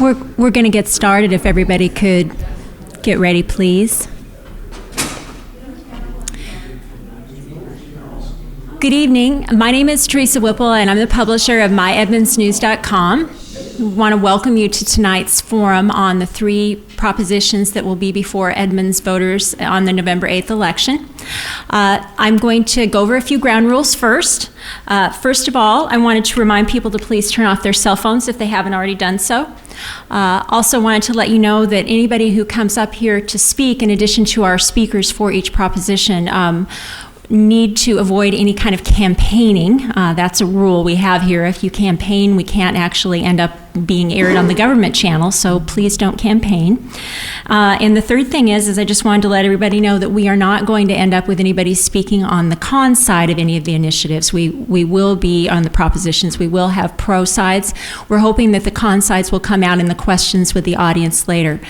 We're going to get started. If everybody could get ready, please. Good evening. My name is Teresa Whipple, and I'm the publisher of myedmondsnews.com. We want to welcome you to tonight's forum on the 3 propositions that will be before Edmonds voters on the November 8th election. I'm going to go over a few ground rules first. First of all, I wanted to remind people to please turn off their cell phones if they haven't already done so. Also wanted to let you know that anybody who comes up here to speak, in addition to our speakers for each proposition, need to avoid any kind of campaigning. That's a rule we have here. If you campaign, we can't actually end up being aired on the government channel, so please don't campaign. And the third thing is I just wanted to let everybody know that we are not going to end up with anybody speaking on the con side of any of the initiatives. We will be on the propositions. We will have pro sides. We're hoping that the con sides will come out in the questions with the audience later.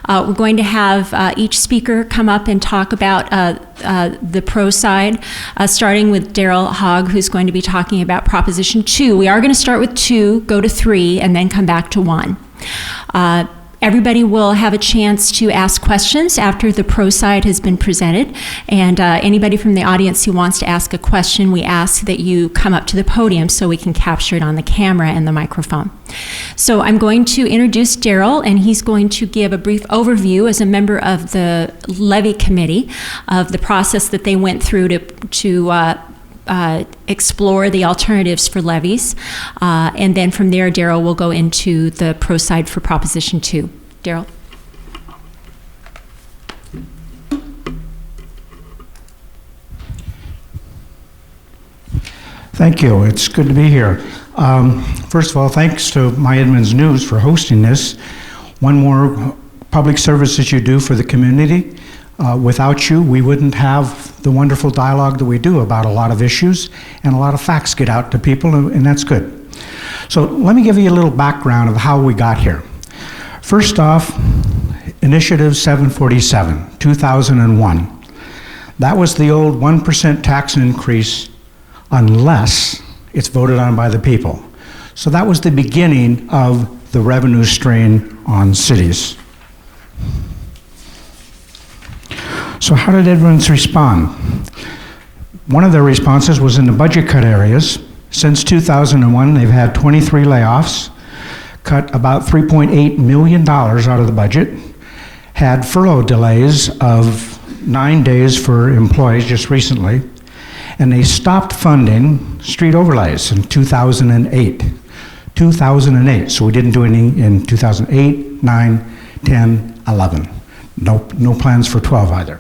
We're going to have each speaker come up and talk about the pro side, starting with Darrol Haug, who's going to be talking about Proposition 2. We are going to start with 2, go to 3, and then come back to 1. Everybody will have a chance to ask questions after the pro side has been presented, and anybody from the audience who wants to ask a question, we ask that you come up to the podium so we can capture it on the camera and the microphone. So I'm going to introduce Darrol, and he's going to give a brief overview as a member of the Levy Committee of the process that they went through to explore the alternatives for levies, and then from there Darrol will go into the pro side for Proposition 2. Darrol. Thank you. It's good to be here. First of all, thanks to My Edmonds News for hosting this. One more public service that you do for the community. Without you, we wouldn't have the wonderful dialogue that we do about a lot of issues, and a lot of facts get out to people, and that's good. So let me give you a little background of how we got here. First off, Initiative 747, 2001. That was the old 1% tax increase unless it's voted on by the people. So that was the beginning of the revenue strain on cities. So how did Edmonds respond? One of their responses was in the budget cut areas. Since 2001, they've had 23 layoffs, cut about $3.8 million out of the budget, had furlough delays of 9 days for employees just recently, and they stopped funding street overlays in 2008. 2008, so we didn't do anything in 2008, 9, 10, 11. No plans for 12 either.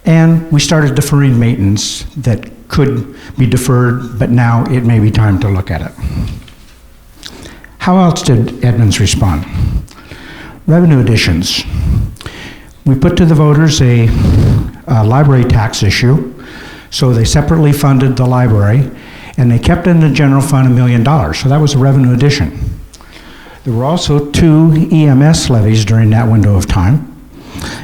And we started deferring maintenance that could be deferred, but now it may be time to look at it. How else did Edmonds respond? Revenue additions. We put to the voters a library tax issue, so they separately funded the library, and they kept in the general fund $1 million, so that was a revenue addition. There were also 2 EMS levies during that window of time,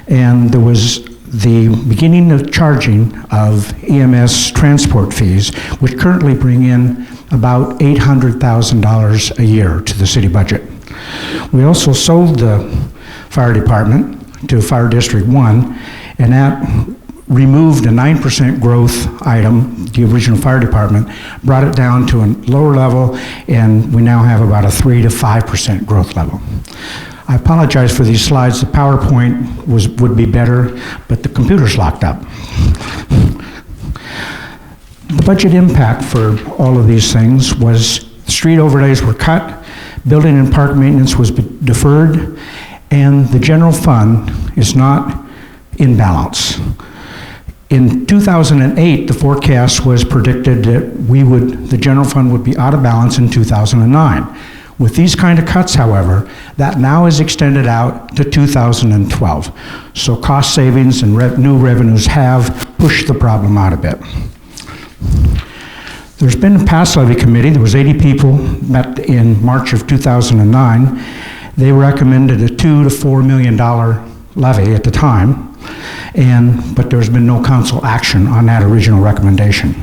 and there was the beginning of charging of EMS transport fees, which currently bring in about $800,000 a year to the city budget. We also sold the fire department to Fire District 1, and that removed a 9% growth item, the original fire department, brought it down to a lower level, and we now have about a 3 to 5% growth level. I apologize for these slides. The PowerPoint would be better, but the computer's locked up. The budget impact for all of these things was street overlays were cut, building and park maintenance was deferred, and the general fund is not in balance. In 2008, the forecast was predicted that the general fund would be out of balance in 2009. With these kind of cuts, however, that now is extended out to 2012. So cost savings and new revenues have pushed the problem out a bit. There's been a past levy committee. There was 80 people met in March of 2009. They recommended a $2 to $4 million levy at the time, but there's been no council action on that original recommendation.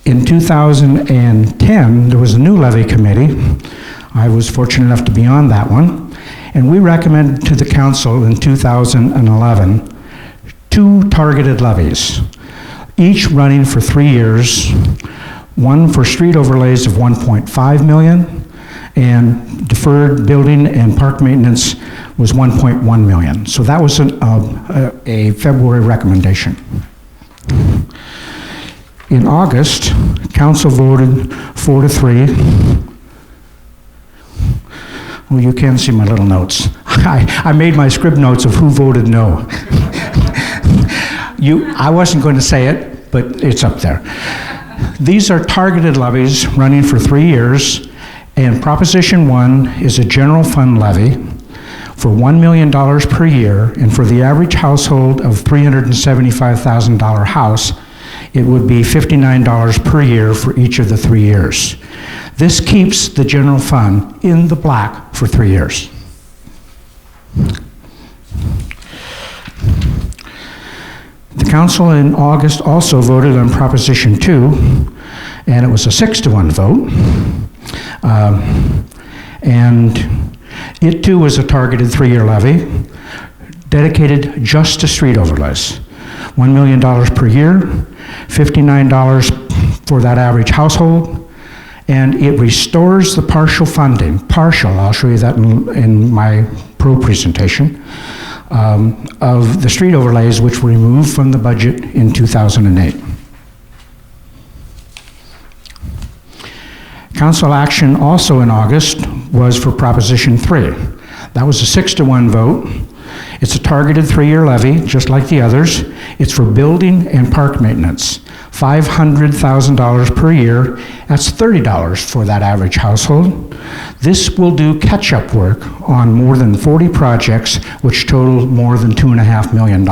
In 2010, there was a new levy committee. I was fortunate enough to be on that one. And we recommended to the council in 2011 two targeted levies, each running for 3 years, one for street overlays of 1.5 million, and deferred building and park maintenance was 1.1 million. So that was a February recommendation. In August, council voted 4-3. Well, you can see my little notes. I made my scrib notes of who voted no. I wasn't going to say it, but it's up there. These are targeted levies running for 3 years, and Proposition 1 is a general fund levy for $1 million per year, and for the average household of $375,000 house, it would be $59 per year for each of the 3 years. This keeps the general fund in the black for 3 years. The council in August also voted on Proposition 2, and it was a 6-1 vote. And it too was a targeted 3-year levy dedicated just to street overlays. $1 million per year, $59 for that average household, and it restores the partial funding, I'll show you that in my presentation, of the street overlays which were removed from the budget in 2008. Council action also in August was for Proposition 3. That was a 6-1 vote. It's a targeted 3-year levy, just like the others. It's for building and park maintenance. $500,000 per year, that's $30 for that average household. This will do catch-up work on more than 40 projects, which total more than $2.5 million.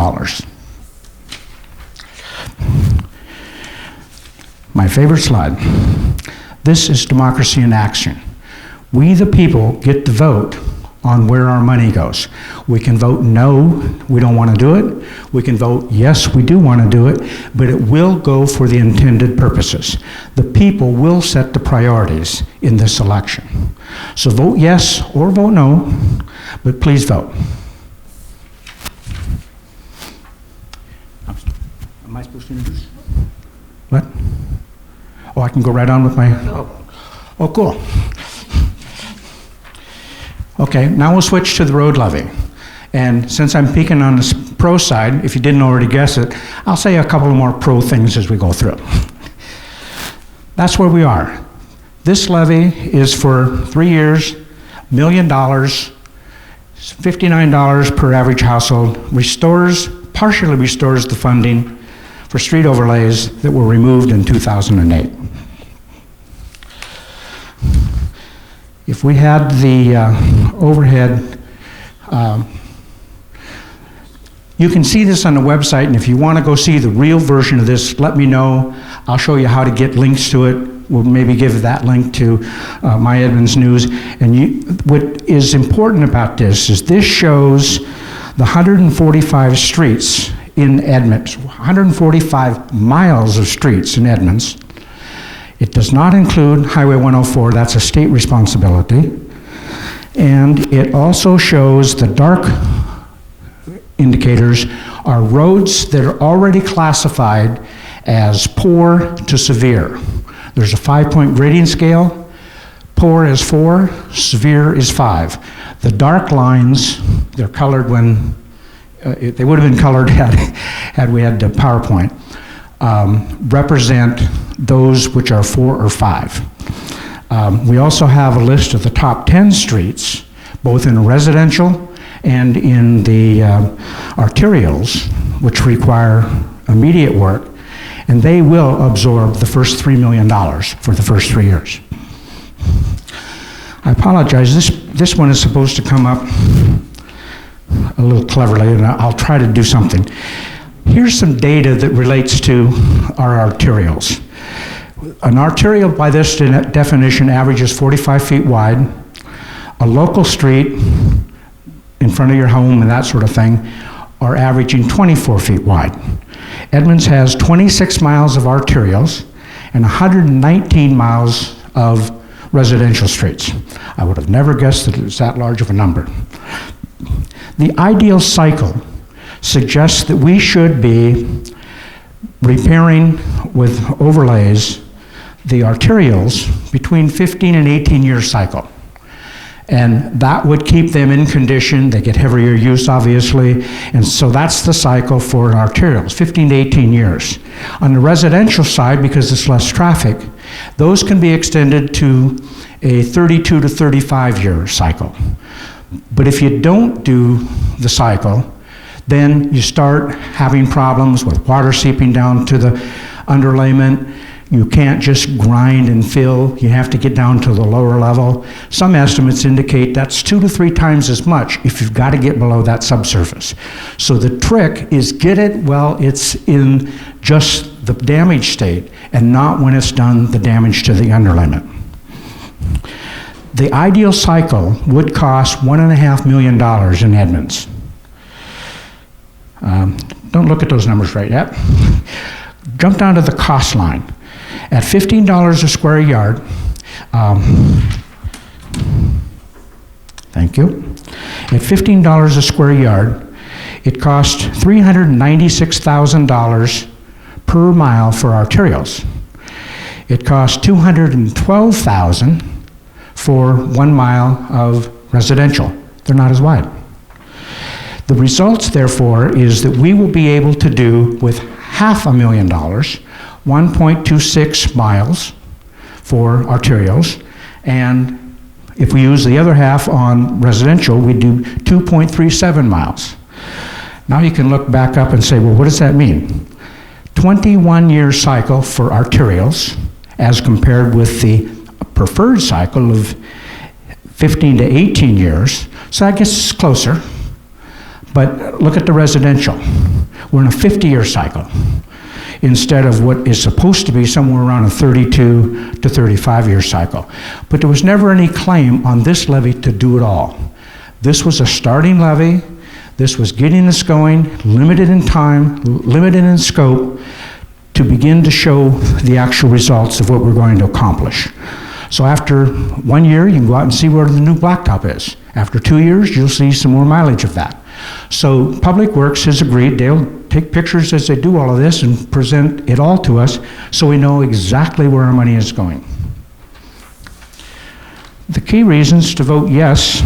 My favorite slide. This is democracy in action. We, the people, get to vote on where our money goes. We can vote no, we don't want to do it. We can vote yes, we do want to do it, but it will go for the intended purposes. The people will set the priorities in this election. So vote yes or vote no, but please vote. Am I supposed to introduce? What? Oh, I can go right on with my, oh cool. Okay, now we'll switch to the road levy. And since I'm peeking on the pro side, if you didn't already guess it, I'll say a couple of more pro things as we go through. That's where we are. This levy is for 3 years, $1 million, $59 per average household, partially restores the funding for street overlays that were removed in 2008. If we had the overhead, you can see this on the website, and if you want to go see the real version of this, let me know. I'll show you how to get links to it. We'll maybe give that link to My Edmonds News. And what is important about this is this shows the 145 streets in Edmonds, 145 miles of streets in Edmonds. It does not include Highway 104, that's a state responsibility. And it also shows the dark indicators are roads that are already classified as poor to severe. There's a 5-point grading scale. Poor is 4, severe is 5. The dark lines, they're colored when, they would have been colored had we had the PowerPoint, represent those which are 4 or 5. We also have a list of the top 10 streets, both in residential and in the arterials, which require immediate work, and they will absorb the first $3 million for the first 3 years. I apologize, this one is supposed to come up a little cleverly, and I'll try to do something. Here's some data that relates to our arterials. An arterial, by this definition, averages 45 feet wide. A local street in front of your home and that sort of thing are averaging 24 feet wide. Edmonds has 26 miles of arterials and 119 miles of residential streets. I would have never guessed that it was that large of a number. The ideal cycle suggests that we should be repairing with overlays the arterials between 15 and 18-year cycle. And that would keep them in condition. They get heavier use, obviously, and so that's the cycle for arterials, 15 to 18 years. On the residential side, because it's less traffic, those can be extended to a 32 to 35-year cycle. But if you don't do the cycle, then you start having problems with water seeping down to the underlayment. You can't just grind and fill. You have to get down to the lower level. Some estimates indicate that's 2 to 3 times as much if you've got to get below that subsurface. So the trick is get it while it's in just the damage state and not when it's done the damage to the underlayment. The ideal cycle would cost $1.5 million in Edmonds. Don't look at those numbers right yet. Jump down to the cost line. At $15 a square yard, thank you. At $15 a square yard, it costs $396,000 per mile for arterials. It costs $212,000 for 1 mile of residential. They're not as wide. The results, therefore, is that we will be able to do with $500,000, 1.26 miles for arterials, and if we use the other half on residential, we do 2.37 miles. Now you can look back up and say, well, what does that mean? 21-year cycle for arterials as compared with the preferred cycle of 15 to 18 years. So I guess it's closer. But look at the residential. We're in a 50-year cycle instead of what is supposed to be somewhere around a 32 to 35-year cycle. But there was never any claim on this levy to do it all. This was a starting levy. This was getting us going, limited in time, limited in scope, to begin to show the actual results of what we're going to accomplish. So after 1 year, you can go out and see where the new blacktop is. After 2 years, you'll see some more mileage of that. So Public Works has agreed they'll take pictures as they do all of this and present it all to us so we know exactly where our money is going. The key reasons to vote yes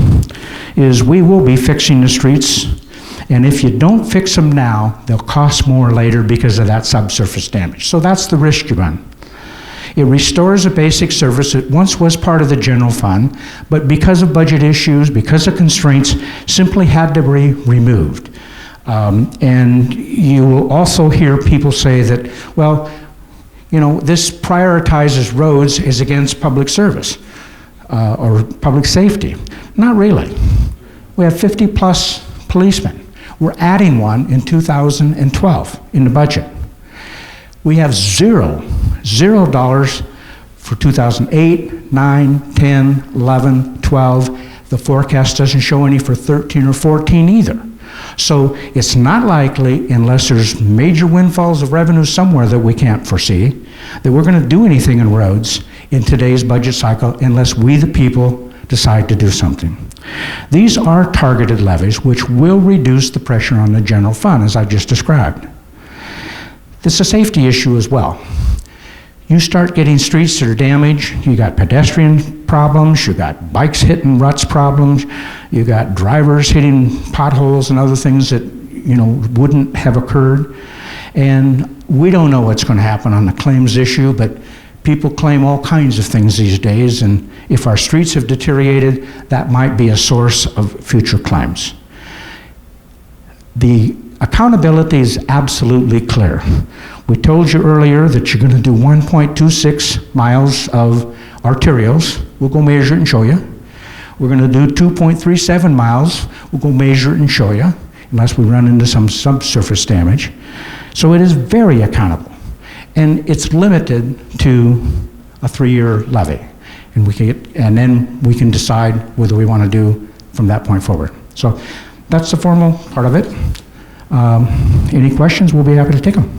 is we will be fixing the streets, and if you don't fix them now, they'll cost more later because of that subsurface damage. So that's the risk you run. It restores a basic service that once was part of the general fund, but because of budget issues, because of constraints, simply had to be removed. And you will also hear people say that, well, you know, this prioritizes roads as against public service or public safety. Not really. We have 50+ policemen. We're adding one in 2012 in the budget. We have $0 for 2008, 9, 10, 11, 12. The forecast doesn't show any for 13 or 14 either. So it's not likely, unless there's major windfalls of revenue somewhere that we can't foresee, that we're going to do anything in roads in today's budget cycle unless we, the people, decide to do something. These are targeted levies which will reduce the pressure on the general fund, as I just described. This is a safety issue as well. You start getting streets that are damaged, you got pedestrian problems, you got bikes hitting ruts problems, you got drivers hitting potholes and other things that, you know, wouldn't have occurred. And we don't know what's going to happen on the claims issue, but people claim all kinds of things these days, and if our streets have deteriorated, that might be a source of future claims. The accountability is absolutely clear. We told you earlier that you're going to do 1.26 miles of arterials. We'll go measure it and show you. We're going to do 2.37 miles. We'll go measure it and show you, unless we run into some subsurface damage. So it is very accountable. And it's limited to a 3-year levy. And then we can decide whether we want to do from that point forward. So that's the formal part of it. Any questions? We'll be happy to take them.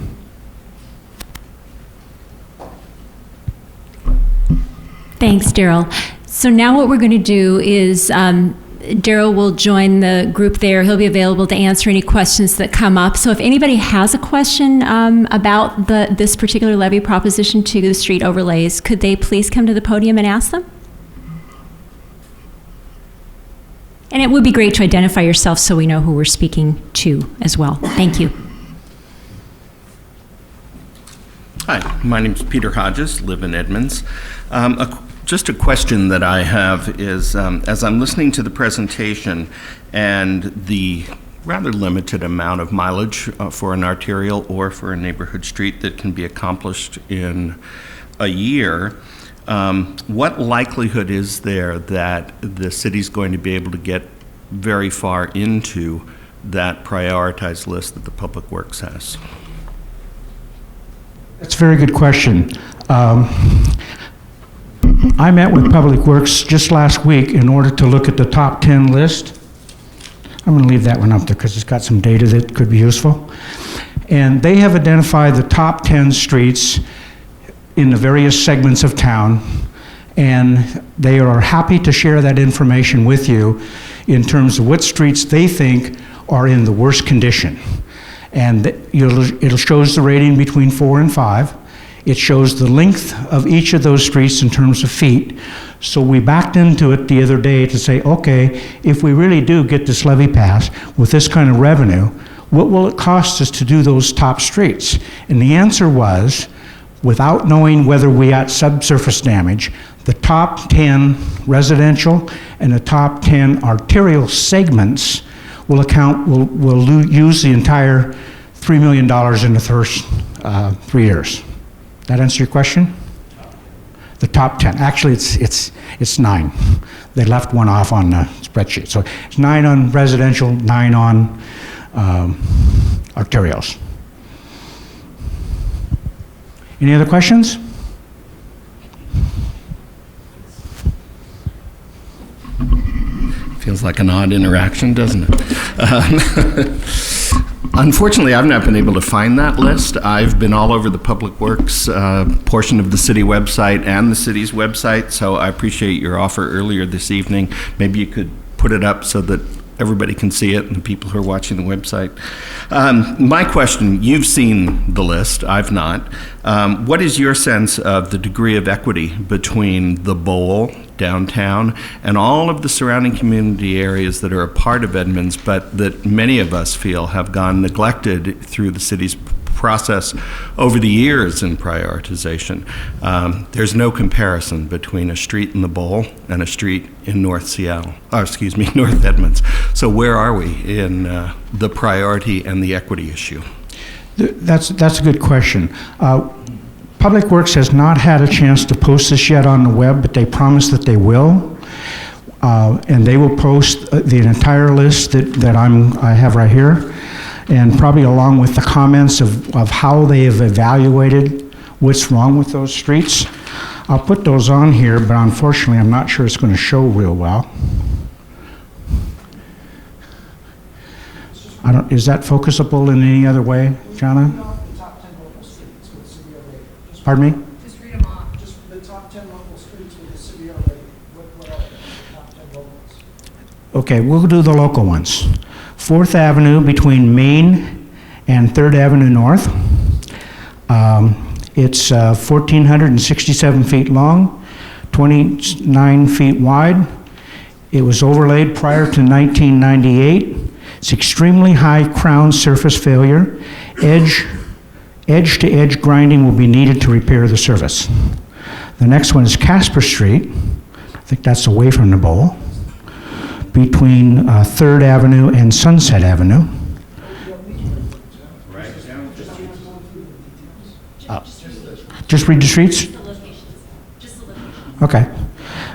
Thanks, Darrol. So now what we're going to do is Darrol will join the group there. He'll be available to answer any questions that come up. So if anybody has a question about this particular levy proposition to the street overlays, could they please come to the podium and ask them? And it would be great to identify yourself so we know who we're speaking to as well. Thank you. Hi, my name is Peter Hodges, live in Edmonds. Just a question that I have is, as I'm listening to the presentation and the rather limited amount of mileage for an arterial or for a neighborhood street that can be accomplished in a year, what likelihood is there that the city's going to be able to get very far into that prioritized list that the Public Works has? That's a very good question. I met with Public Works just last week in order to look at the top 10 list. I'm going to leave that one up there because it's got some data that could be useful. And they have identified the top 10 streets in the various segments of town, and they are happy to share that information with you in terms of what streets they think are in the worst condition. And it shows the rating between 4 and 5. It shows the length of each of those streets in terms of feet. So we backed into it the other day to say, okay, if we really do get this levy passed with this kind of revenue, what will it cost us to do those top streets? And the answer was, without knowing whether we got subsurface damage, the top 10 residential and the top 10 arterial segments will use the entire $3 million in the first 3 years. That answer your question? The top 10. Actually, it's 9. They left one off on the spreadsheet. So it's 9 on residential, 9 on arterials. Any other questions? Feels like an odd interaction, doesn't it? Unfortunately, I've not been able to find that list. I've been all over the Public Works portion of the city website and the city's website, so I appreciate your offer earlier this evening. Maybe you could put it up so that everybody can see it and the people who are watching the website. My question, you've seen the list, I've not. What is your sense of the degree of equity between the Bowl, downtown, and all of the surrounding community areas that are a part of Edmonds, but that many of us feel have gone neglected through the city's process over the years in prioritization? There's no comparison between a street in the Bowl and a street in North Edmonds. So where are we in the priority and the equity issue? That's a good question. Public Works has not had a chance to post this yet on the web, but they promise that they will. And they will post the entire list that I have right here, and probably along with the comments of how they have evaluated what's wrong with those streets. I'll put those on here, but unfortunately I'm not sure it's going to show real well. Is that focusable in any other way, Jana? Pardon me? Just read them off. Just the top 10 local streets with the severe rating. What are the top 10 locals? Okay, we'll do the local ones. 4th Avenue between Main and 3rd Avenue North. It's 1,467 feet long, 29 feet wide. It was overlaid prior to 1998. It's extremely high crown surface failure. Edge-to-edge grinding will be needed to repair the surface. The next one is Casper Street. I think that's away from the Bowl. Between 3rd Avenue and Sunset Avenue. Just read the streets? Okay.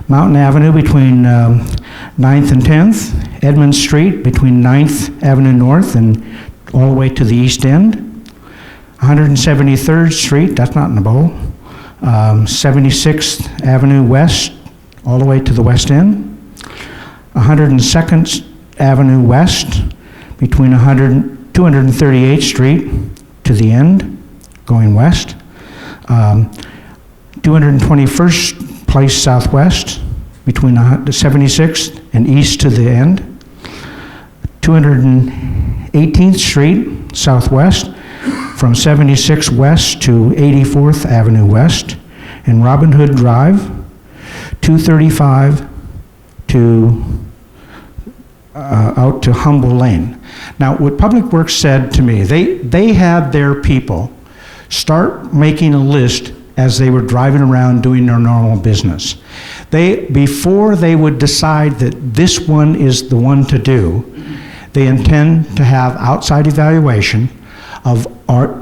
Mountain Avenue between 9th and 10th. Edmonds Street between 9th Avenue North and all the way to the east end. 173rd Street, that's not in the Bowl. 76th Avenue West, all the way to the west end. 102nd Avenue West, between 238th Street to the end, going west. 221st Place Southwest, between the 76th and east to the end. 218th Street Southwest, from 76 West to 84th Avenue West, and Robin Hood Drive, 235 to out to Humble Lane. Now, what Public Works said to me, they had their people start making a list as they were driving around doing their normal business. Before they would decide that this one is the one to do, they intend to have outside evaluation of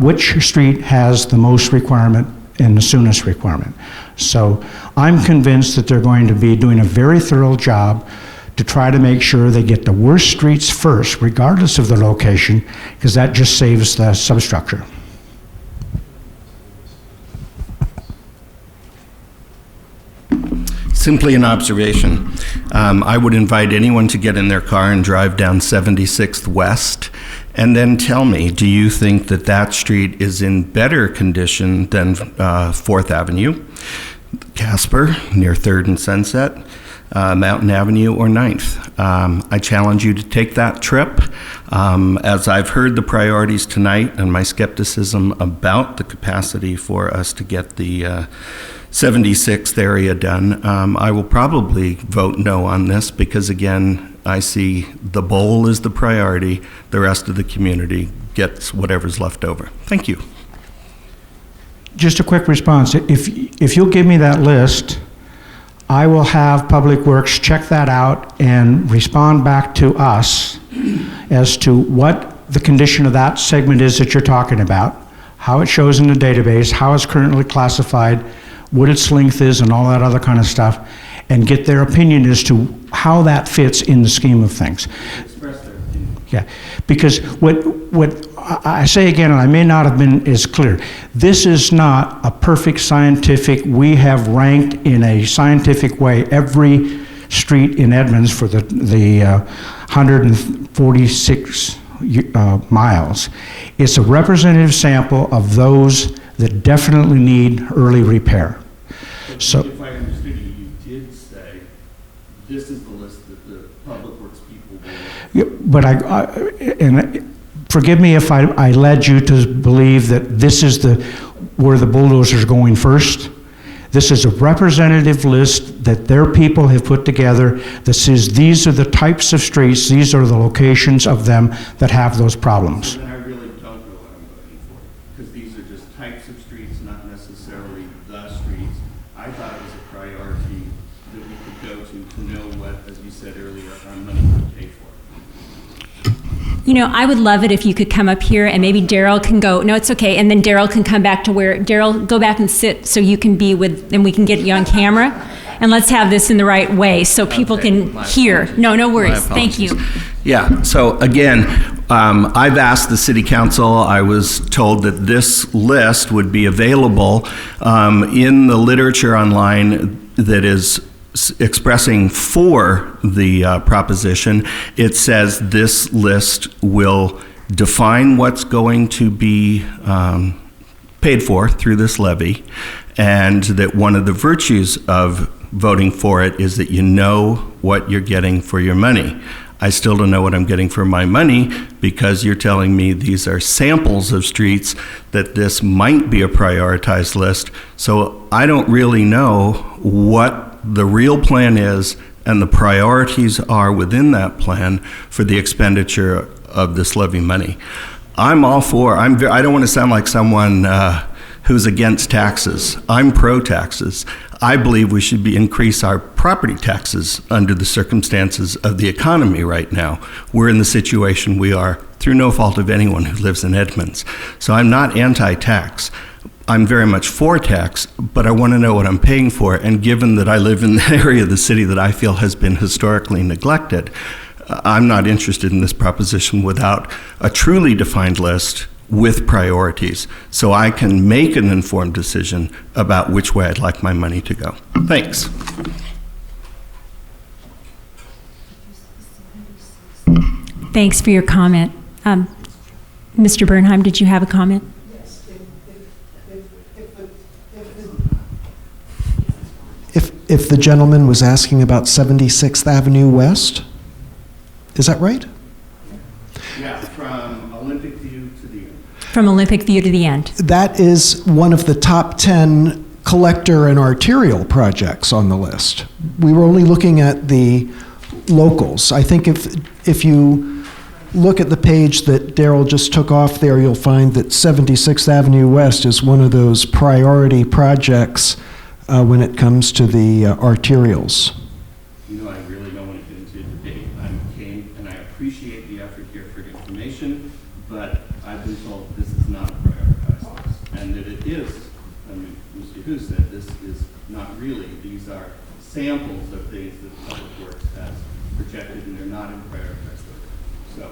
which street has the most requirement and the soonest requirement. So I'm convinced that they're going to be doing a very thorough job to try to make sure they get the worst streets first, regardless of the location, because that just saves the substructure. Simply an observation. I would invite anyone to get in their car and drive down 76th West and then tell me, do you think that that street is in better condition than 4th Avenue, Casper, near 3rd and Sunset, Mountain Avenue, or 9th? I challenge you to take that trip. As I've heard the priorities tonight and my skepticism about the capacity for us to get the 76th area done, I will probably vote no on this because, again, I see the bowl is the priority. The rest of the community gets whatever's left over. Thank you. Just a quick response. If you'll give me that list, I will have Public Works check that out and respond back to us as to what the condition of that segment is that you're talking about, how it shows in the database, how it's currently classified, what its length is, and all that other kind of stuff, and get their opinion as to how that fits in the scheme of things. Express their opinion. Yeah, because what I say again, and I may not have been as clear, this is not a perfect scientific, we have ranked in a scientific way every street in Edmonds for the 146 miles. It's a representative sample of those that definitely need early repair. So, if I understood you, you did say this is the list that the Public Works people will. but and forgive me if I led you to believe that this is where the bulldozer's going first. This is a representative list that their people have put together that says these are the types of streets, these are the locations of them that have those problems. Then I really don't know what I'm voting for, because these are just types of streets, not necessarily the streets. I thought it was a priority that we could go to know what, as you said earlier, our money would pay for. You know, I would love it if you could come up here and maybe Darrol can go, no, it's okay, and then Darrol can come back to where, Darrol, go back and sit so you can be with, and we can get you on camera. And let's have this in the right way so people can hear. No worries. Thank you. Yeah, so again, I've asked the City Council, I was told that this list would be available in the literature online that is expressing for the proposition. It says this list will define what's going to be paid for through this levy, and that one of the virtues of voting for it is that you know what you're getting for your money. I still don't know what I'm getting for my money because you're telling me these are samples of streets, that this might be a prioritized list. So I don't really know what the real plan is and the priorities are within that plan for the expenditure of this levy money. I'm all for, I don't want to sound like someone who's against taxes. I'm pro-taxes. I believe we should increase our property taxes under the circumstances of the economy right now. We're in the situation we are through no fault of anyone who lives in Edmonds. So I'm not anti-tax. I'm very much for tax, but I want to know what I'm paying for. And given that I live in the area of the city that I feel has been historically neglected, I'm not interested in this proposition without a truly defined list with priorities, so I can make an informed decision about which way I'd like my money to go. Thanks. Thanks for your comment. Mr. Bernheim, did you have a comment? If if the gentleman was asking about 76th Avenue West. Is that right? Yeah, from Olympic View to the end. From Olympic View to the end. That is one of the top 10 collector and arterial projects on the list. We were only looking at the locals. I think if you look at the page that Darrell just took off there, you'll find that 76th Avenue West is one of those priority projects when it comes to the arterials. You know, I really don't want to get into a debate. I came and I appreciate the effort here for information, but I've been told this is not a prioritized list, and that it is. I mean, Mr. Hu said this is not really. These are samples of things that Public Works has projected, and they're not in prioritized list. So.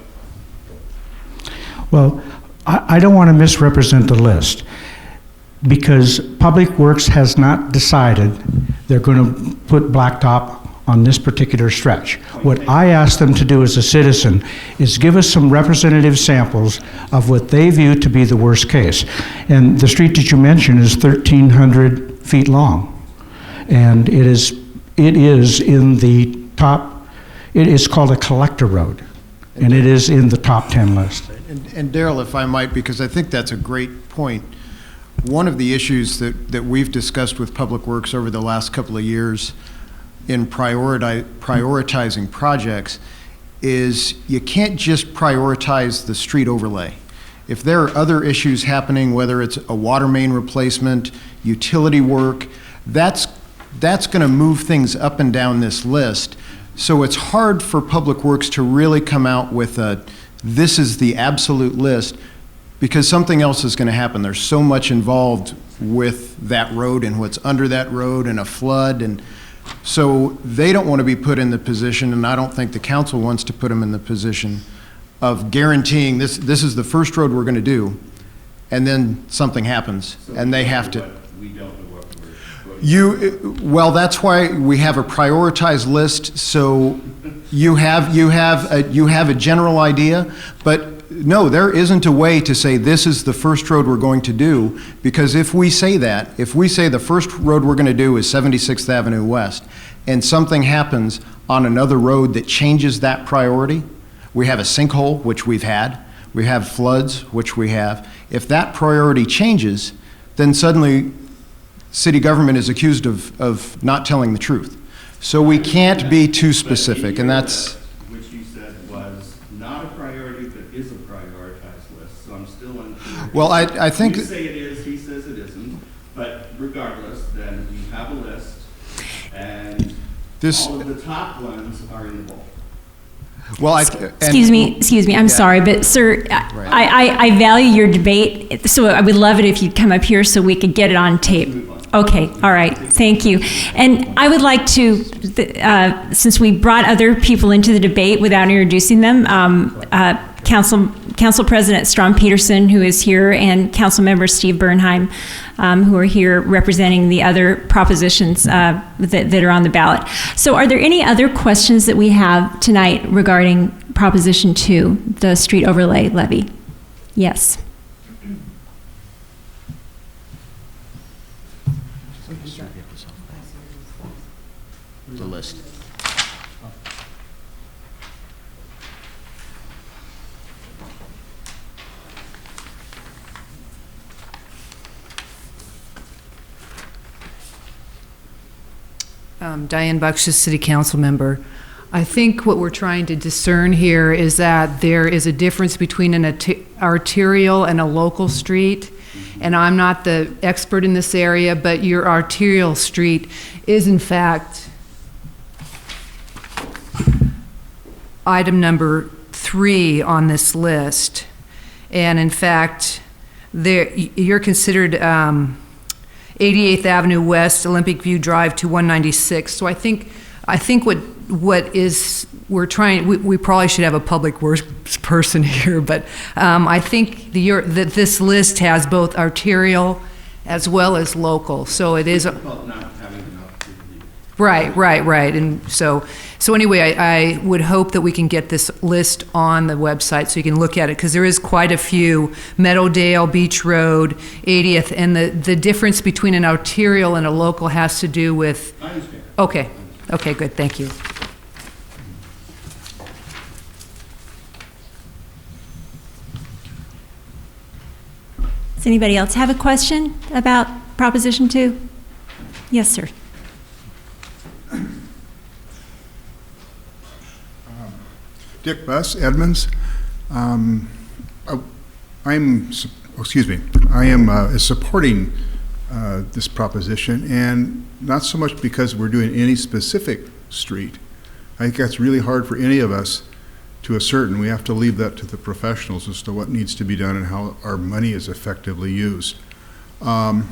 Well, I don't want to misrepresent the list, because Public Works has not decided they're going to put blacktop on this particular stretch. What I asked them to do as a citizen is give us some representative samples of what they view to be the worst case. And the street that you mentioned is 1,300 feet long. And it is in the top, it is called a collector road. And it is in the top 10 list. And Darrell, if I might, because I think that's a great point. One of the issues that we've discussed with Public Works over the last couple of years in prioritizing projects is you can't just prioritize the street overlay. If there are other issues happening, whether it's a water main replacement, utility work, that's going to move things up and down this list. So it's hard for Public Works to really come out with this is the absolute list, because something else is going to happen. There's so much involved with that road and what's under that road and a flood, and so they don't want to be put in the position, and I don't think the council wants to put them in the position of guaranteeing this is the first road we're going to do, and then something happens, So and they have to. We don't know what we're Well, that's why we have a prioritized list, so you have a general idea, but no, there isn't a way to say this is the first road we're going to do, because if we say the first road we're going to do is 76th Avenue West, and something happens on another road that changes that priority, we have a sinkhole, which we have floods, which we have. If that priority changes, then suddenly city government is accused of not telling the truth. So we can't be too specific, and that's... Which you said was not a priority, but is a prioritized list, so I'm still unclear. Well, I think... You say it is, he says it isn't, but regardless, then you have a list, and all of the top ones are in the bulk. Well, Excuse me, I'm sorry, but sir, I value your debate, so I would love it if you'd come up here so we could get it on tape. Okay, all right, thank you. And I would like to, since we brought other people into the debate without introducing them, Council President Strom Peterson, who is here, and Council Member Steve Bernheim, who are here representing the other propositions that are on the ballot. So are there any other questions that we have tonight regarding Proposition 2, the street overlay levy? Yes. The list. Diane Buckshus, City Council member. I think what we're trying to discern here is that there is a difference between an arterial and a local street. And I'm not the expert in this area, but your arterial street is in fact item number 3 on this list. And in fact, you're considered 88th Avenue West, Olympic View Drive to 196. So I think what is we're trying. We probably should have a public works person here, but I think that this list has both arterial as well as local. So it is. Right. And so anyway, I would hope that we can get this list on the website so you can look at it, because there is quite a few: Meadowdale, Beach Road, 80th, and the difference between an arterial and a local has to do with. I understand. Okay, okay, good, thank you. Does anybody else have a question about Proposition 2? Yes, sir. Dick Buss, Edmonds. I am supporting this proposition, and not so much because we're doing any specific street. I think that's really hard for any of us to ascertain. We have to leave that to the professionals as to what needs to be done and how our money is effectively used. I'd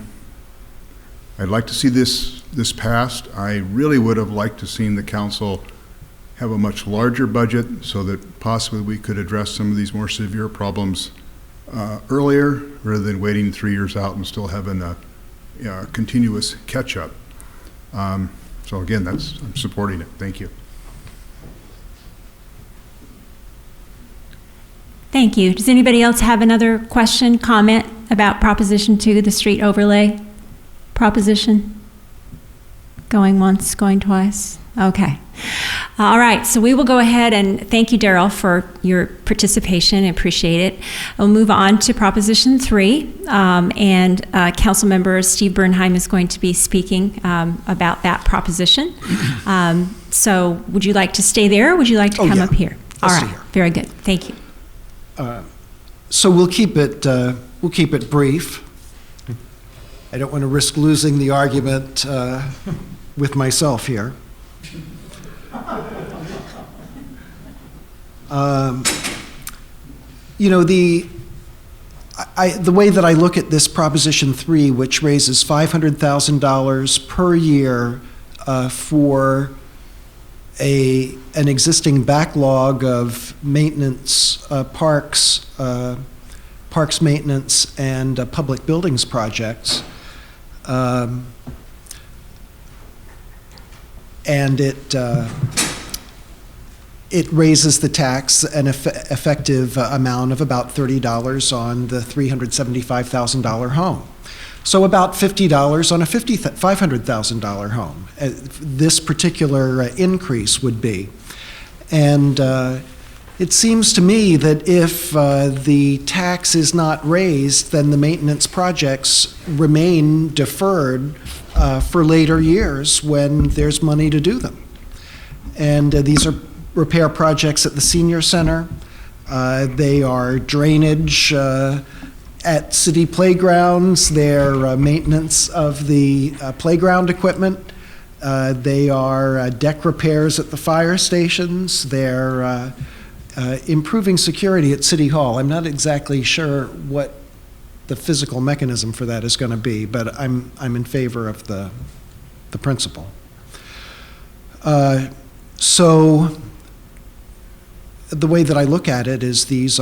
like to see this passed. I really would have liked to seen the council have a much larger budget so that possibly we could address some of these more severe problems earlier rather than waiting 3 years out and still having a continuous catch-up. So again, I'm supporting it. Thank you. Thank you. Does anybody else have another question, comment about Proposition 2, the street overlay proposition? Going once, going twice? Okay. All right, so we will go ahead and thank you, Darrell, for your participation. I appreciate it. We'll move on to Proposition 3, and Councilmember Steve Bernheim is going to be speaking about that proposition. So would you like to stay there, or would you like to come up here? All right, very good. Thank you. So we'll keep it brief. I don't want to risk losing the argument with myself here. You know, the way that I look at this Proposition 3, which raises $500,000 per year for an existing backlog of maintenance, parks maintenance, and public buildings projects, and it raises the tax an effective amount of about $30 on the $375,000 home. So about $50 on a $500,000 home. This particular increase would be. And it seems to me that if the tax is not raised, then the maintenance projects remain deferred for later years when there's money to do them. And these are repair projects at the senior center. They are drainage at city playgrounds. They're maintenance of the playground equipment. They are deck repairs at the fire stations. They're improving security at City Hall. I'm not exactly sure what the physical mechanism for that is going to be, but I'm in favor of the principle. So the way that I look at it is this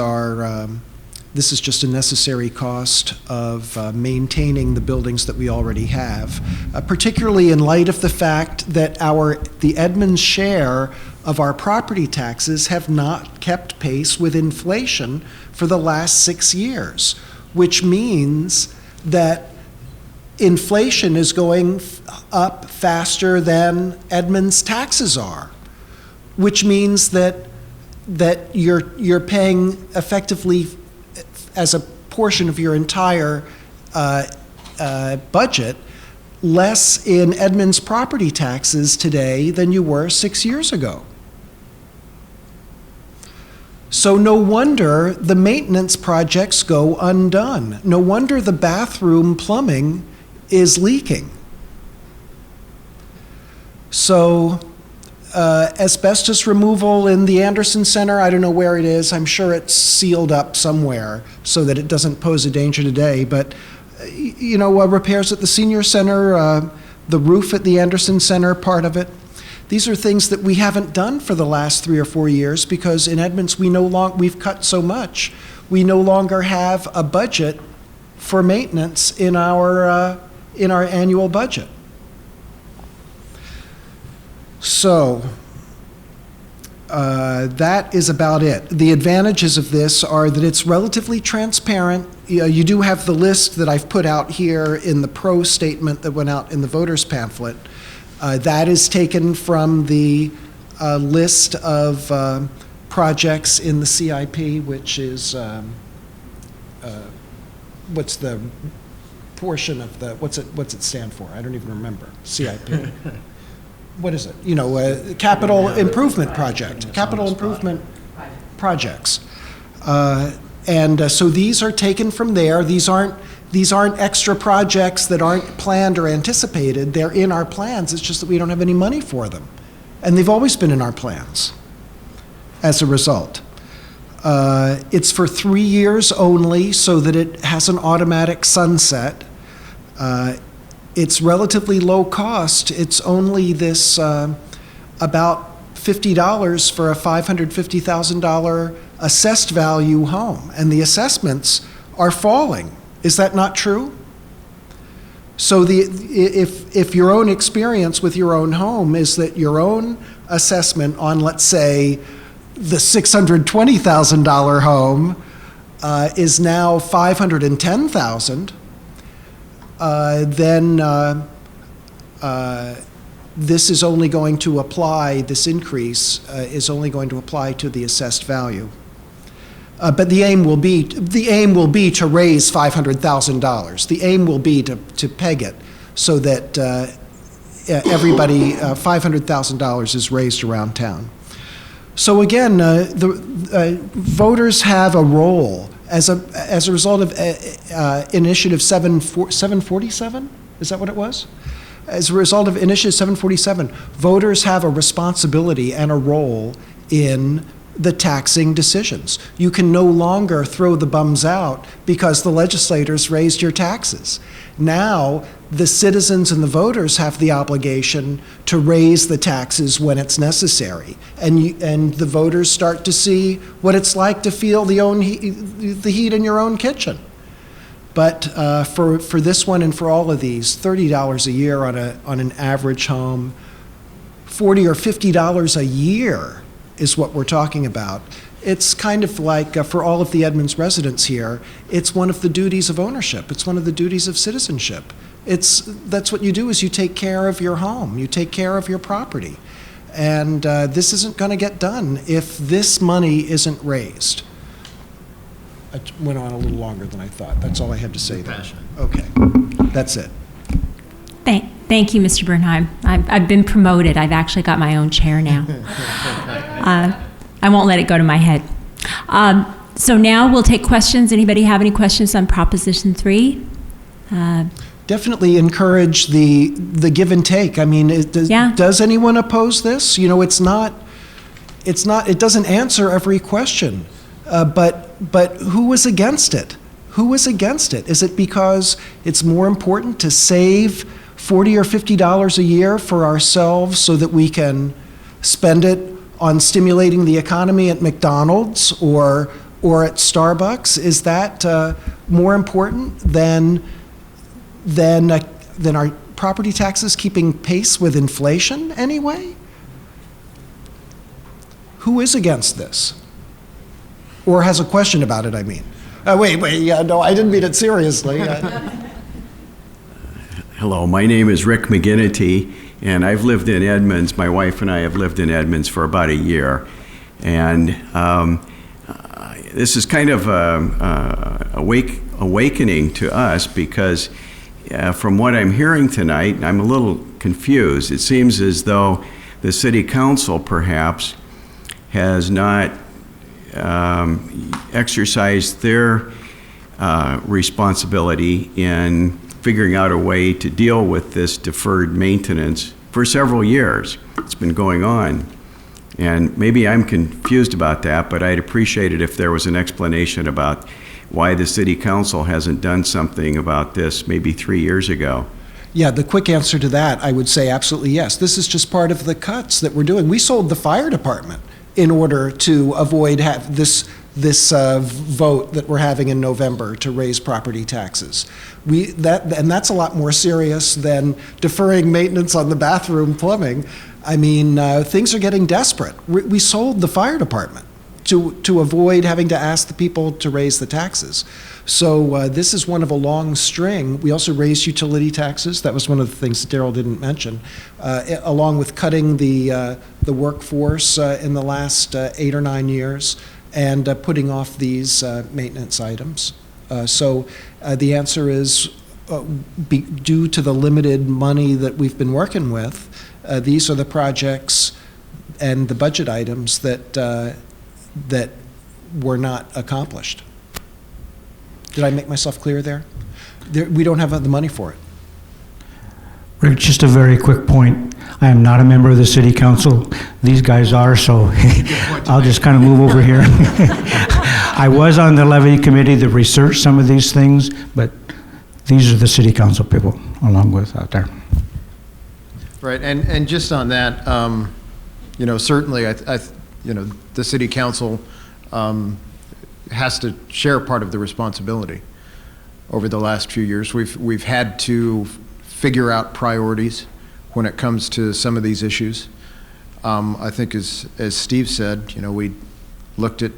is just a necessary cost of maintaining the buildings that we already have, particularly in light of the fact that the Edmonds share of our property taxes have not kept pace with inflation for the last 6 years, which means that inflation is going up faster than Edmonds' taxes are, which means that you're paying effectively as a portion of your entire budget less in Edmonds property taxes today than you were 6 years ago. So no wonder the maintenance projects go undone. No wonder the bathroom plumbing is leaking. So asbestos removal in the Anderson Center, I don't know where it is. I'm sure it's sealed up somewhere so that it doesn't pose a danger today. But, you know, repairs at the senior center, the roof at the Anderson Center, part of it. These are things that we haven't done for the last 3 or 4 years because in Edmonds we've cut so much. We no longer have a budget for maintenance in our annual budget. So that is about it. The advantages of this are that it's relatively transparent. You do have the list that I've put out here in the pro statement that went out in the voters pamphlet. That is taken from the list of projects in the CIP, which is, what's the portion of the, what's it stand for? I don't even remember, CIP. What is it? You know, capital improvement project, capital improvement projects. So these are taken from there. These aren't extra projects that aren't planned or anticipated. They're in our plans. It's just that we don't have any money for them. And they've always been in our plans as a result. It's for 3 years only so that it has an automatic sunset. It's relatively low cost. It's only this about $50 for a $550,000 assessed value home. And the assessments are falling. Is that not true? So if your own experience with your own home is that your own assessment on, let's say, the $620,000 home is now $510,000, then this is only going to apply, this increase is only going to apply to the assessed value. But the aim will be to raise $500,000. The aim will be to peg it so that everybody, $500,000 is raised around town. So again, the voters have a role as a result of Initiative 747. Is that what it was? As a result of Initiative 747, voters have a responsibility and a role in the taxing decisions. You can no longer throw the bums out because the legislators raised your taxes. Now, the citizens and the voters have the obligation to raise the taxes when it's necessary. And the voters start to see what it's like to feel the heat in your own kitchen. But for this one and for all of these, $30 a year on an average home, $40 or $50 a year is what we're talking about. It's kind of like, for all of the Edmonds residents here, it's one of the duties of ownership. It's one of the duties of citizenship. That's what you do, is you take care of your home. You take care of your property. And this isn't going to get done if this money isn't raised. I went on a little longer than I thought. That's all I had to say there. Okay, that's it. Thank you, Mr. Bernheim. I've been promoted. I've actually got my own chair now. I won't let it go to my head. So now we'll take questions. Anybody have any questions on Proposition 3? Definitely encourage the give and take. I mean, does anyone oppose this? You know, it doesn't answer every question. But who was against it? Who was against it? Is it because it's more important to save $40 or $50 a year for ourselves so that we can spend it on stimulating the economy at McDonald's or at Starbucks? Is that more important than our property taxes keeping pace with inflation anyway? Who is against this? Or has a question about it, I mean. Wait, no, I didn't mean it seriously. Hello, my name is Rick McGinnity, and I've lived in Edmonds. My wife and I have lived in Edmonds for about a year. And this is kind of awakening to us because from what I'm hearing tonight, I'm a little confused. It seems as though the city council perhaps has not exercised their responsibility in figuring out a way to deal with this deferred maintenance for several years. It's been going on. And maybe I'm confused about that, but I'd appreciate it if there was an explanation about why the city council hasn't done something about this maybe 3 years ago. Yeah, the quick answer to that, I would say absolutely yes. This is just part of the cuts that we're doing. We sold the fire department in order to avoid this vote that we're having in November to raise property taxes. And that's a lot more serious than deferring maintenance on the bathroom plumbing. I mean, things are getting desperate. We sold the fire department to avoid having to ask the people to raise the taxes. So this is one of a long string. We also raised utility taxes. That was one of the things that Darrol didn't mention, along with cutting the workforce in the last 8 or 9 years and putting off these maintenance items. So the answer is, due to the limited money that we've been working with, these are the projects and the budget items that were not accomplished. Did I make myself clear there? We don't have the money for it. Rick, just a very quick point. I am not a member of the city council. These guys are, so I'll just kind of move over here. I was on the levy committee that researched some of these things, but these are the city council people along with out there. Right, and just on that, certainly, the city council has to share part of the responsibility. Over the last few years, we've had to figure out priorities when it comes to some of these issues. I think, as Steve said, we looked at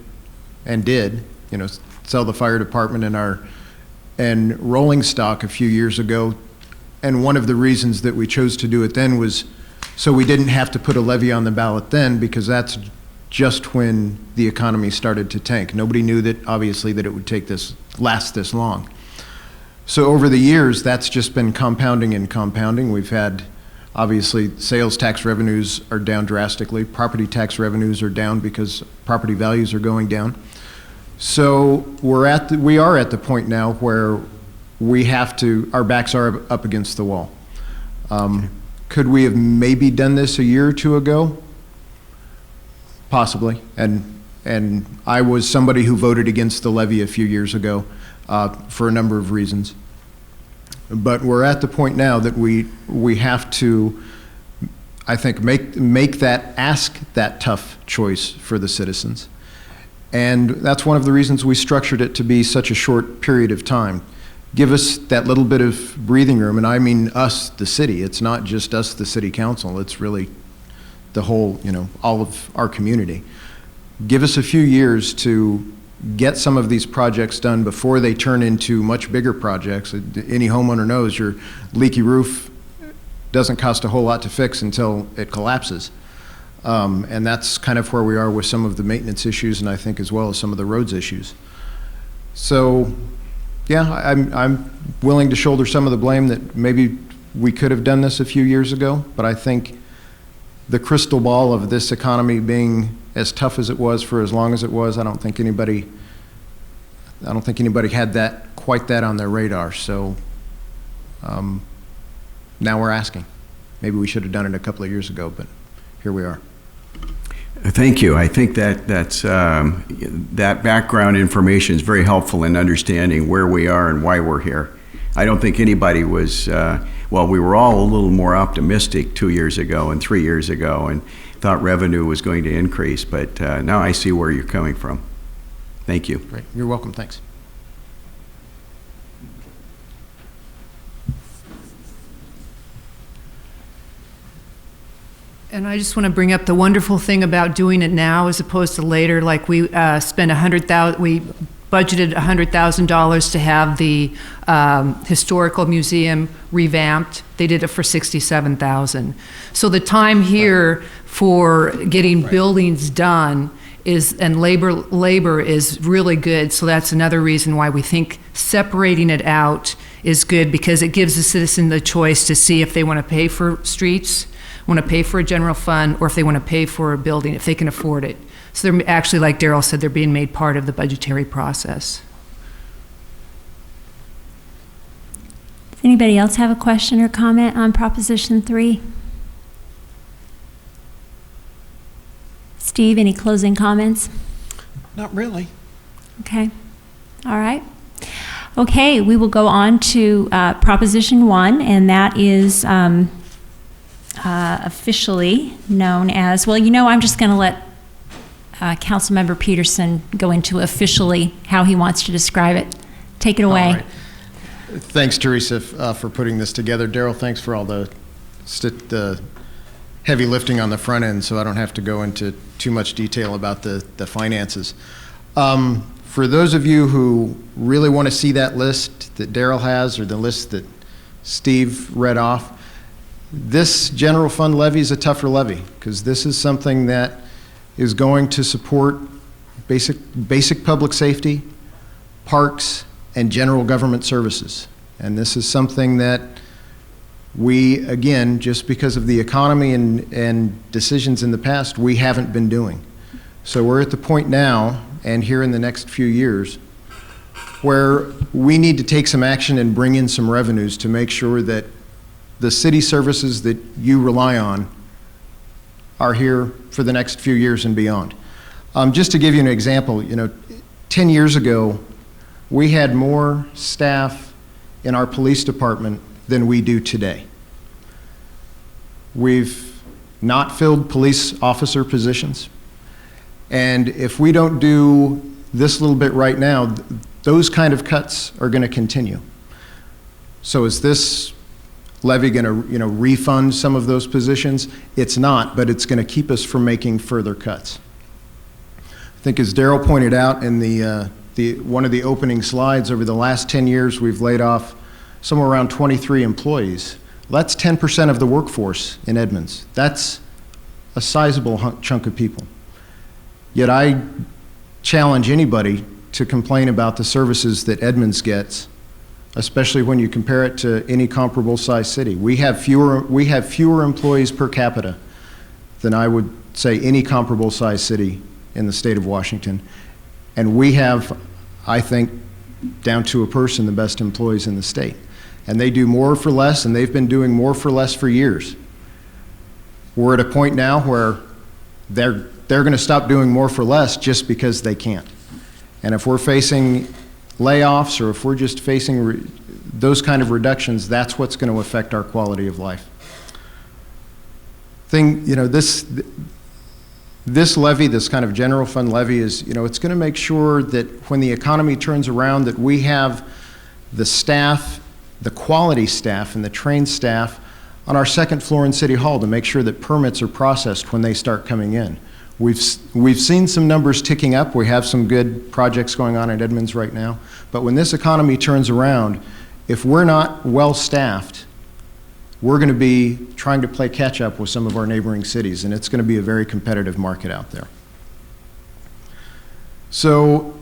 and did, sell the fire department and rolling stock a few years ago. And one of the reasons that we chose to do it then was so we didn't have to put a levy on the ballot then, because that's just when the economy started to tank. Nobody knew that, obviously, that it would last this long. So over the years, that's just been compounding and compounding. We've had, obviously, sales tax revenues are down drastically. Property tax revenues are down because property values are going down. So we are at the point now where our backs are up against the wall. Could we have maybe done this a year or two ago? Possibly, and I was somebody who voted against the levy a few years ago for a number of reasons. But we're at the point now that we have to, I think, ask that tough choice for the citizens. And that's one of the reasons we structured it to be such a short period of time. Give us that little bit of breathing room, and I mean us, the city. It's not just us, the city council. It's really the whole, all of our community. Give us a few years to get some of these projects done before they turn into much bigger projects. Any homeowner knows your leaky roof doesn't cost a whole lot to fix until it collapses. And that's kind of where we are with some of the maintenance issues, and I think as well as some of the roads issues. So, yeah, I'm willing to shoulder some of the blame that maybe we could have done this a few years ago, but I think the crystal ball of this economy being as tough as it was for as long as it was, I don't think anybody had quite that on their radar. So now we're asking. Maybe we should have done it a couple of years ago, but here we are. Thank you. I think that background information is very helpful in understanding where we are and why we're here. I don't think anybody was, we were all a little more optimistic 2 years ago and 3 years ago and thought revenue was going to increase, but now I see where you're coming from. Thank you. Great. You're welcome. Thanks. And I just want to bring up the wonderful thing about doing it now as opposed to later. Like we spent we budgeted $100,000 to have the historical museum revamped. They did it for $67,000. So the time here for getting buildings done and labor is really good. So that's another reason why we think separating it out is good, because it gives the citizen the choice to see if they want to pay for streets, want to pay for a general fund, or if they want to pay for a building, if they can afford it. So they're actually, like Darrol said, they're being made part of the budgetary process. Does anybody else have a question or comment on Proposition 3? Steve, any closing comments? Not really. Okay. All right. Okay, we will go on to Proposition 1, and that is officially known as, I'm just going to let Councilmember Peterson go into officially how he wants to describe it. Take it away. All right. Thanks, Teresa, for putting this together. Darrol, thanks for all the heavy lifting on the front end, so I don't have to go into too much detail about the finances. For those of you who really want to see that list that Darrol has, or the list that Steve read off, this general fund levy is a tougher levy, because this is something that is going to support basic public safety, parks, and general government services. And this is something that we, again, just because of the economy and decisions in the past, we haven't been doing. So we're at the point now, and here in the next few years, where we need to take some action and bring in some revenues to make sure that the city services that you rely on are here for the next few years and beyond. Just to give you an example, 10 years ago, we had more staff in our police department than we do today. We've not filled police officer positions. And if we don't do this little bit right now, those kind of cuts are going to continue. So is this levy going to refund some of those positions? It's not, but it's going to keep us from making further cuts. I think as Darrol pointed out in one of the opening slides, over the last 10 years we've laid off somewhere around 23 employees. That's 10% of the workforce in Edmonds. That's a sizable chunk of people. Yet I challenge anybody to complain about the services that Edmonds gets, especially when you compare it to any comparable size city. We have fewer employees per capita than I would say any comparable size city in the state of Washington. And we have, I think, down to a person, the best employees in the state. And they do more for less, and they've been doing more for less for years. We're at a point now where they're going to stop doing more for less just because they can't. And if we're facing layoffs, or if we're just facing those kind of reductions, that's what's going to affect our quality of life. This levy, this kind of general fund levy, is, it's going to make sure that when the economy turns around, that we have the staff, the quality staff and the trained staff on our second floor in City Hall to make sure that permits are processed when they start coming in. We've seen some numbers ticking up. We have some good projects going on in Edmonds right now. But when this economy turns around, if we're not well-staffed, we're going to be trying to play catch-up with some of our neighboring cities, and it's going to be a very competitive market out there. So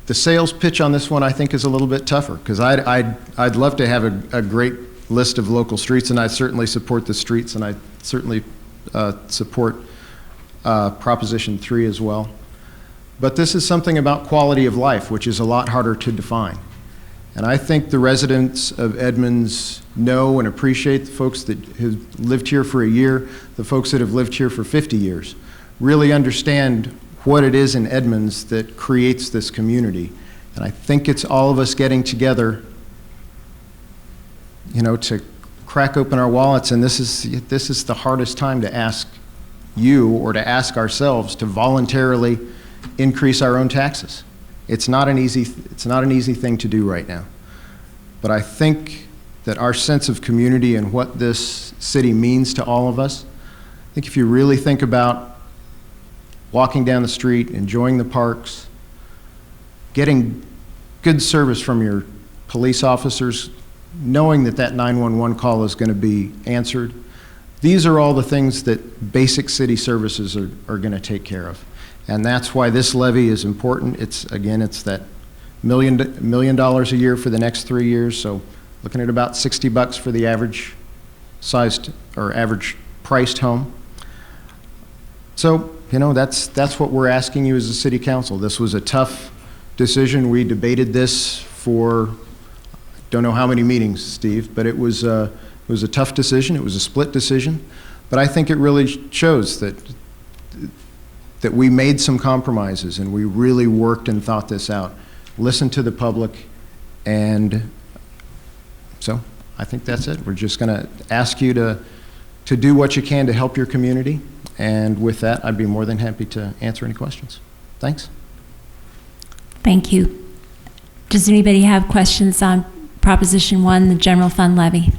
the sales pitch on this one, I think, is a little bit tougher, because I'd love to have a great list of local streets, and I certainly support the streets, and I certainly support Proposition 3 as well. But this is something about quality of life, which is a lot harder to define. And I think the residents of Edmonds know and appreciate the folks that have lived here for a year, the folks that have lived here for 50 years, really understand what it is in Edmonds that creates this community. And I think it's all of us getting together, to crack open our wallets, and this is the hardest time to ask you, or to ask ourselves, to voluntarily increase our own taxes. It's not an easy thing to do right now. But I think that our sense of community and what this city means to all of us, I think if you really think about walking down the street, enjoying the parks, getting good service from your police officers, knowing that 911 call is going to be answered, these are all the things that basic city services are going to take care of. And that's why this levy is important. It's that $1 million a year for the next 3 years, so looking at about $60 for the average sized or average priced home. So, that's what we're asking you as a city council. This was a tough decision. We debated this for don't know how many meetings, Steve, but it was a tough decision. It was a split decision, but I think it really shows that we made some compromises and we really worked and thought this out, listened to the public, and so I think that's it. We're just going to ask you to do what you can to help your community, and with that, I'd be more than happy to answer any questions. Thanks. Thank you. Does anybody have questions on Proposition 1, the general fund levy?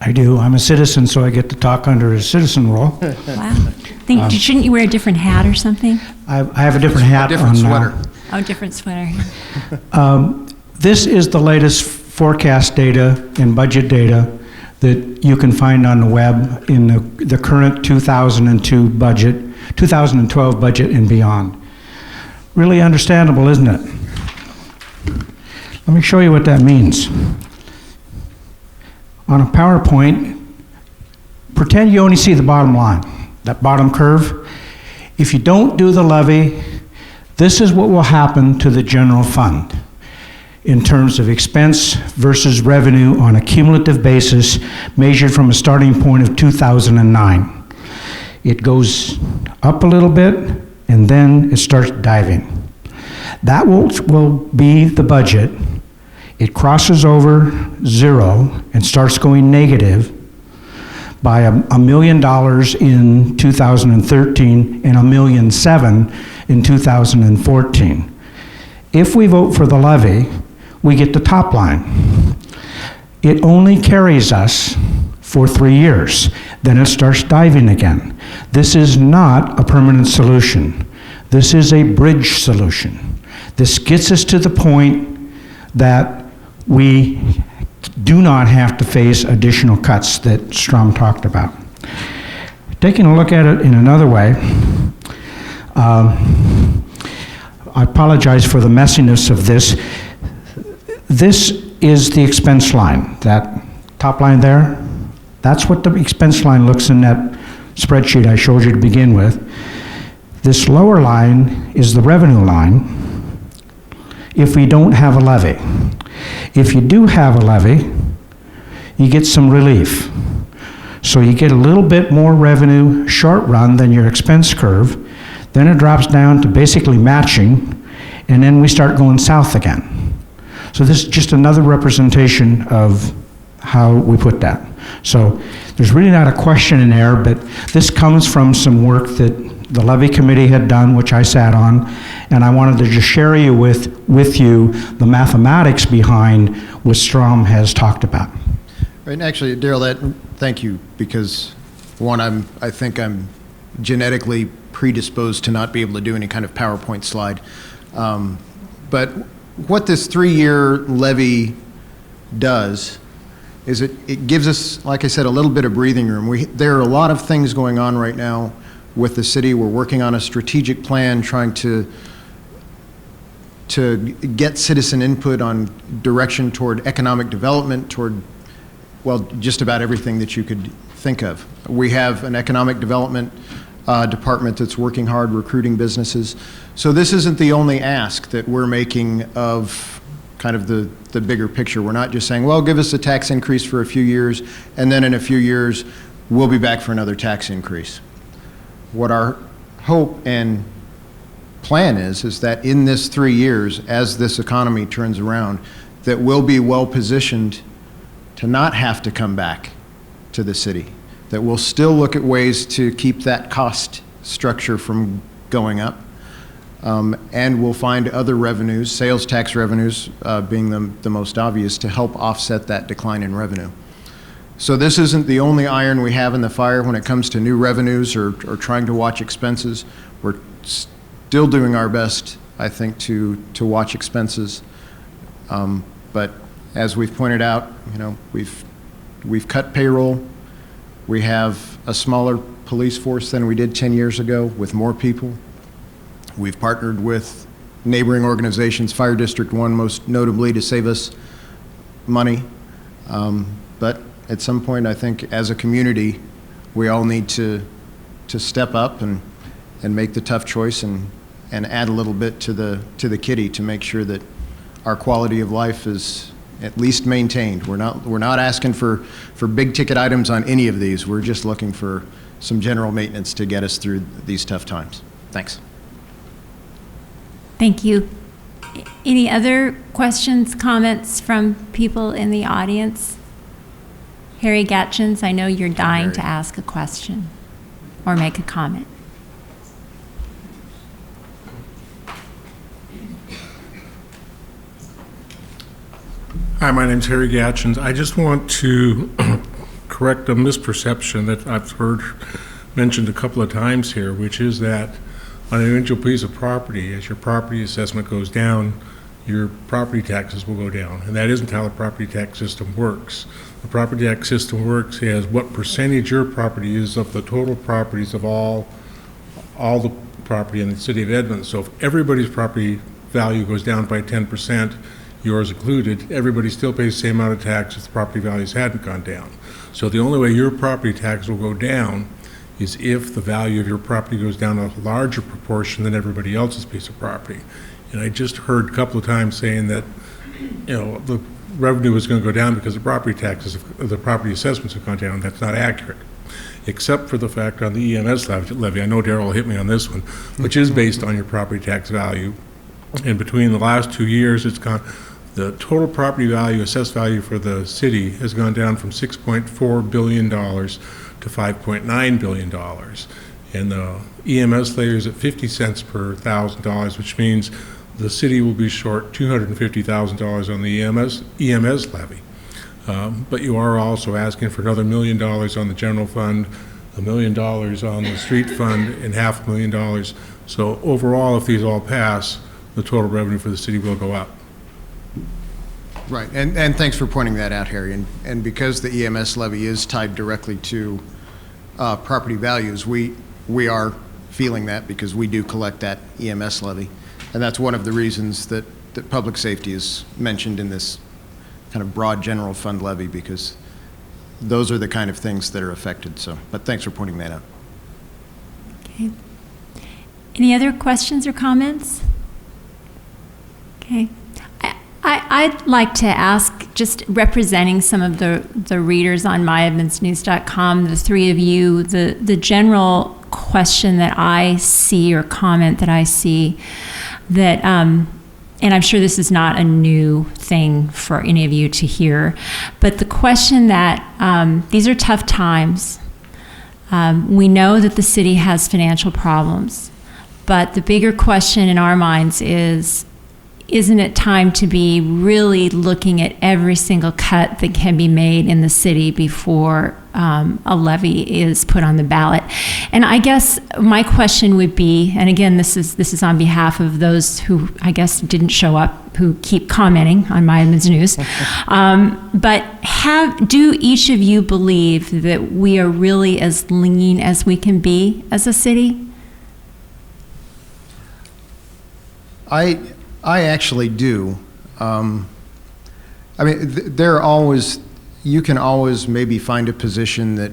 I do. I'm a citizen, so I get to talk under a citizen rule. Wow. Shouldn't you wear a different hat or something? I have a different hat different on sweater. now. Oh, different sweater. This is the latest forecast data and budget data that you can find on the web in the current 2012 budget and beyond. Really understandable, isn't it? Let me show you what that means. On a PowerPoint, pretend you only see the bottom line, that bottom curve. If you don't do the levy, this is what will happen to the general fund in terms of expense versus revenue on a cumulative basis measured from a starting point of 2009. It goes up a little bit and then it starts diving. That will be the budget. It crosses over zero and starts going negative by $1 million in 2013 and $1.7 million in 2014. If we vote for the levy, we get the top line. It only carries us for 3 years. Then it starts diving again. This is not a permanent solution. This is a bridge solution. This gets us to the point that we do not have to face additional cuts that Strom talked about. Taking a look at it in another way, I apologize for the messiness of this. This is the expense line, that top line there. That's what the expense line looks in that spreadsheet I showed you to begin with. This lower line is the revenue line if we don't have a levy. If you do have a levy, you get some relief. So you get a little bit more revenue short run than your expense curve, then it drops down to basically matching, and then we start going south again. So this is just another representation of how we put that. So there's really not a question in there, but this comes from some work that the Levy Committee had done, which I sat on, and I wanted to just share with you the mathematics behind what Strom has talked about. Right, and actually, Darrell, thank you, because one, I think I'm genetically predisposed to not be able to do any kind of PowerPoint slide. But what this 3-year levy does is it gives us, like I said, a little bit of breathing room. There are a lot of things going on right now with the city. We're working on a strategic plan trying to get citizen input on direction toward economic development, toward, well, just about everything that you could think of. We have an economic development department that's working hard recruiting businesses. So this isn't the only ask that we're making of kind of the bigger picture. We're not just saying, well, give us a tax increase for a few years, and then in a few years, we'll be back for another tax increase. What our hope and plan is that in this 3 years, as this economy turns around, that we'll be well positioned to not have to come back to the city, that we'll still look at ways to keep that cost structure from going up, and we'll find other revenues, sales tax revenues being the most obvious, to help offset that decline in revenue. So this isn't the only iron we have in the fire when it comes to new revenues or trying to watch expenses. We're still doing our best, I think, to watch expenses. But as we've pointed out, you know, we've cut payroll. We have a smaller police force than we did 10 years ago with more people. We've partnered with neighboring organizations, Fire District 1 most notably, to save us money. But at some point, I think as a community, we all need to step up and make the tough choice and add a little bit to the kitty to make sure that our quality of life is at least maintained. We're not asking for big ticket items on any of these. We're just looking for some general maintenance to get us through these tough times. Thanks. Thank you. Any other questions, comments from people in the audience? Harry Gatchins, I know you're dying to ask a question or make a comment. Hi, my name's Harry Gatchins. I just want to correct a misperception that I've heard mentioned a couple of times here, which is that on an individual piece of property, as your property assessment goes down, your property taxes will go down. And that isn't how the property tax system works. The property tax system works as what percentage your property is of the total properties of all the property in the city of Edmonds. So if everybody's property value goes down by 10%, yours included, everybody still pays the same amount of tax if the property values hadn't gone down. So the only way your property tax will go down is if the value of your property goes down a larger proportion than everybody else's piece of property. And I just heard a couple of times saying that, the revenue was going to go down because the property taxes, the property assessments have gone down. That's not accurate, except for the fact on the EMS levy. I know Darrell hit me on this one, which is based on your property tax value. And between the last 2 years, the total property value, assessed value for the city has gone down from $6.4 billion to $5.9 billion. And the EMS levy is at 50 cents per $1,000, which means the city will be short $250,000 on the EMS levy. But you are also asking for another $1 million on the general fund, $1 million on the street fund, and $500,000. So overall, if these all pass, the total revenue for the city will go up. Right, and thanks for pointing that out, Harry. And because the EMS levy is tied directly to property values, we are feeling that because we do collect that EMS levy. And that's one of the reasons that public safety is mentioned in this kind of broad general fund levy, because those are the kind of things that are affected. So, but thanks for pointing that out. Okay. Any other questions or comments? Okay. I'd like to ask, just representing some of the readers on myedmondsnews.com, the three of you, the general question that I see or comment that I see that, and I'm sure this is not a new thing for any of you to hear, but the question that these are tough times. We know that the city has financial problems, but the bigger question in our minds is, isn't it time to be really looking at every single cut that can be made in the city before a levy is put on the ballot? And I guess my question would be, and again, this is on behalf of those who I guess didn't show up, who keep commenting on My Edmonds News, but do each of you believe that we are really as lean as we can be as a city? I actually do. I mean, you can always maybe find a position that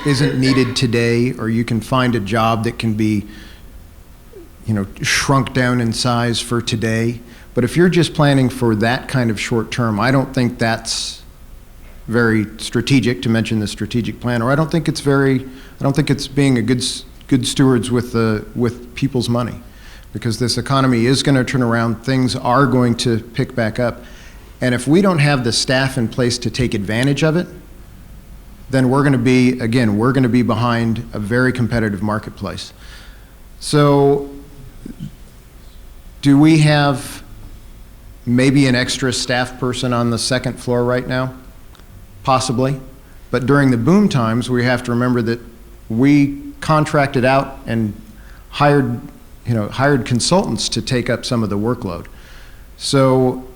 isn't needed today, or you can find a job that can be, shrunk down in size for today. But if you're just planning for that kind of short term, I don't think that's very strategic, to mention the strategic plan, or I don't think it's being a good stewards with people's money. Because this economy is going to turn around, things are going to pick back up. And if we don't have the staff in place to take advantage of it, then we're going to be behind a very competitive marketplace. So do we have maybe an extra staff person on the second floor right now? Possibly. But during the boom times, we have to remember that we contracted out and hired consultants to take up some of the workload. So,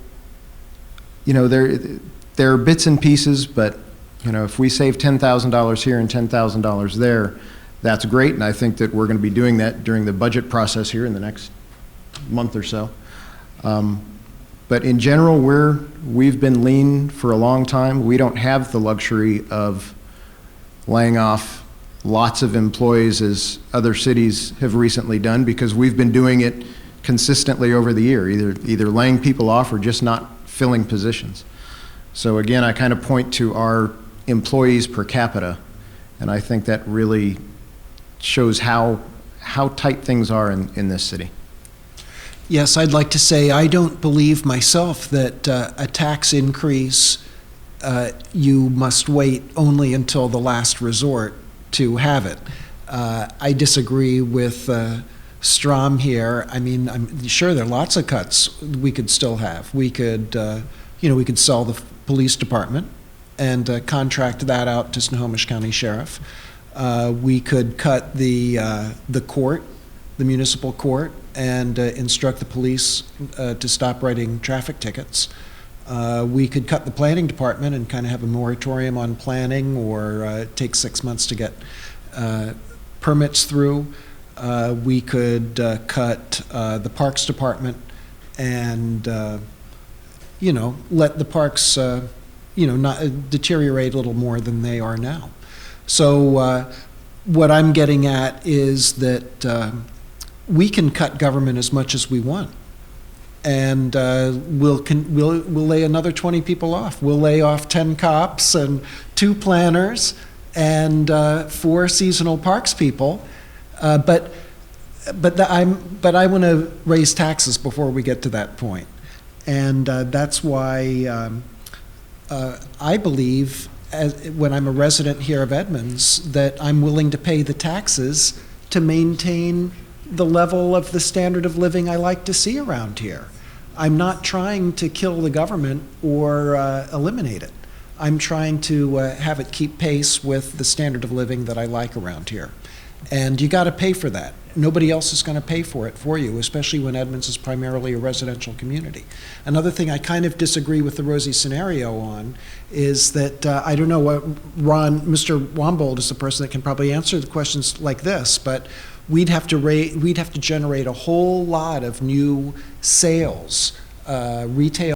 there are bits and pieces, but, if we save $10,000 here and $10,000 there, that's great. And I think that we're going to be doing that during the budget process here in the next month or so. But in general, we've been lean for a long time. We don't have the luxury of laying off lots of employees as other cities have recently done, because we've been doing it consistently over the year, either laying people off or just not filling positions. So again, I kind of point to our employees per capita, and I think that really shows how tight things are in this city. Yes, I'd like to say I don't believe myself that a tax increase, you must wait only until the last resort to have it. I disagree with Strom here. I mean, I'm sure there are lots of cuts we could still have. We could, we could sell the police department and contract that out to Snohomish County Sheriff. We could cut the court, the municipal court, and instruct the police to stop writing traffic tickets. We could cut the planning department and kind of have a moratorium on planning, or take 6 months to get permits through. We could cut the Parks Department and, let the parks, not deteriorate a little more than they are now. So what I'm getting at is that we can cut government as much as we want. And we'll lay another 20 people off. We'll lay off 10 cops and 2 planners and 4 seasonal parks people. But I want to raise taxes before we get to that point. And that's why I believe, when I'm a resident here of Edmonds, that I'm willing to pay the taxes to maintain the level of the standard of living I like to see around here. I'm not trying to kill the government or eliminate it. I'm trying to have it keep pace with the standard of living that I like around here. And you got to pay for that. Nobody else is going to pay for it for you, especially when Edmonds is primarily a residential community. Another thing I kind of disagree with the Rosie scenario on is that, I don't know what Mr. Wombold is the person that can probably answer the questions like this, but we'd have to generate a whole lot of new sales, retail